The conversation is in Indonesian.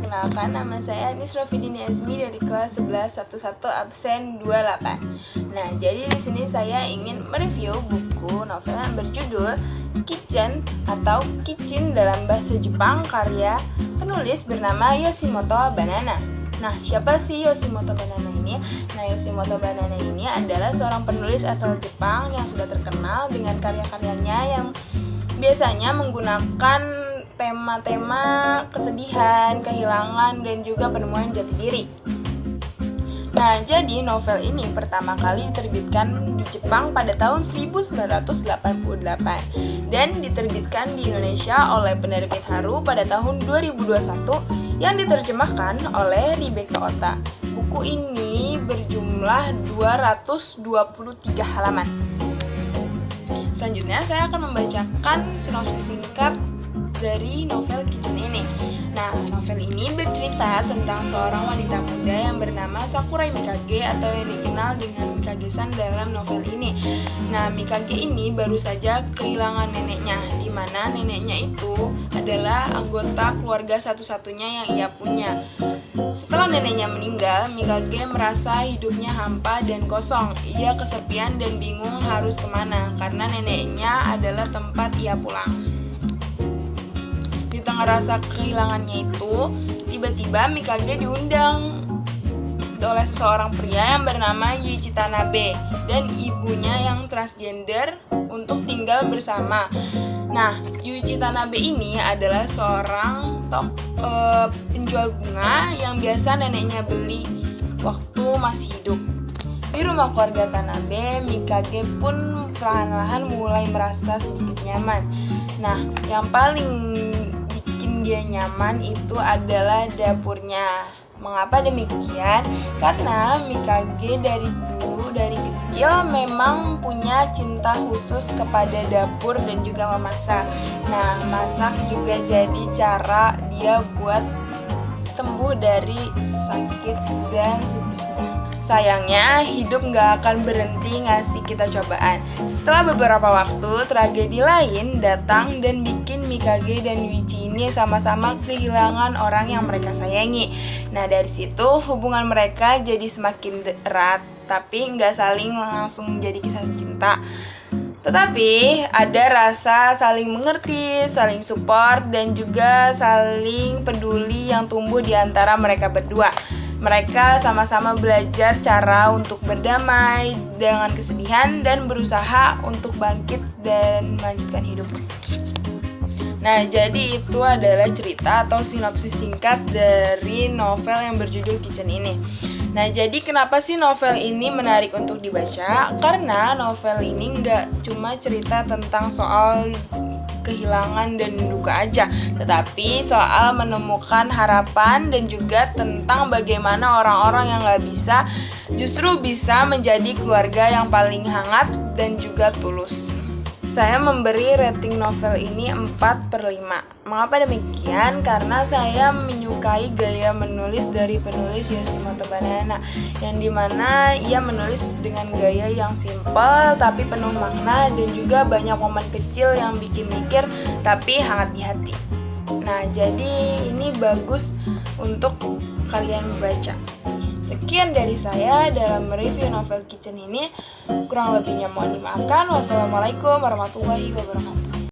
perkenalkan, nama saya Anis Rafidini Azmi dari kelas 1111 absen 28. Nah, jadi di sini saya ingin mereview buku novel yang berjudul Kitchen atau Kitchen dalam bahasa Jepang karya penulis bernama Yoshimoto Banana. Nah, siapa sih Yoshimoto Banana ini? Nah, Yoshimoto Banana ini adalah seorang penulis asal Jepang yang sudah terkenal dengan karya-karyanya yang biasanya menggunakan tema-tema kesedihan, kehilangan, dan juga penemuan jati diri. Nah, jadi novel ini pertama kali diterbitkan di Jepang pada tahun 1988 dan diterbitkan di Indonesia oleh penerbit Haru pada tahun 2021 yang diterjemahkan oleh Rebecca Ota. Buku ini berjumlah 223 halaman. Selanjutnya saya akan membacakan sinopsis singkat dari novel Kitchen ini. Nah, novel ini bercerita tentang seorang wanita muda yang bernama Sakurai Mikage atau yang dikenal dengan Mikage-san dalam novel ini. Nah, Mikage ini baru saja kehilangan neneknya, di mana neneknya itu adalah anggota keluarga satu-satunya yang ia punya. Setelah neneknya meninggal, Mikage merasa hidupnya hampa dan kosong. Ia kesepian dan bingung harus kemana, karena neneknya adalah tempat ia pulang. Di tengah rasa kehilangannya itu, tiba-tiba Mikage diundang oleh seorang pria yang bernama Yuichi Tanabe dan ibunya yang transgender untuk tinggal bersama. Nah, Yuichi Tanabe ini adalah seorang penjual bunga yang biasa neneknya beli waktu masih hidup. Di rumah keluarga Tanabe, Mikage pun perlahan-lahan mulai merasa sedikit nyaman. Nah, yang paling bikin dia nyaman itu adalah dapurnya. Mengapa demikian? Karena Mikage dari kecil memang punya cinta khusus kepada dapur dan juga memasak. Nah, masak juga jadi cara dia buat sembuh dari sakit dan sedihnya. Sayangnya, hidup gak akan berhenti ngasih kita cobaan. Setelah beberapa waktu, tragedi lain datang dan bikin Mikage dan Yuichi ini sama-sama kehilangan orang yang mereka sayangi. Nah, dari situ hubungan mereka jadi semakin erat, tapi gak saling langsung jadi kisah cinta. Tetapi ada rasa saling mengerti, saling support, dan juga saling peduli yang tumbuh di antara mereka berdua. Mereka sama-sama belajar cara untuk berdamai dengan kesedihan dan berusaha untuk bangkit dan melanjutkan hidup. Nah, jadi itu adalah cerita atau sinopsis singkat dari novel yang berjudul Kitchen ini. Nah, jadi kenapa sih novel ini menarik untuk dibaca? Karena novel ini nggak cuma cerita tentang soal kehilangan dan duka aja, tetapi soal menemukan harapan dan juga tentang bagaimana orang-orang yang gak bisa justru bisa menjadi keluarga yang paling hangat dan juga tulus. Saya memberi rating novel ini 4/5. Mengapa demikian? Karena saya menyukai gaya menulis dari penulis Yoshimoto Banana, yang dimana ia menulis dengan gaya yang simpel tapi penuh makna dan juga banyak momen kecil yang bikin mikir tapi hangat di hati. Nah, jadi ini bagus untuk kalian membaca. Sekian dari saya dalam mereview novel Kitchen ini. Kurang lebihnya mohon dimaafkan. Wassalamualaikum warahmatullahi wabarakatuh.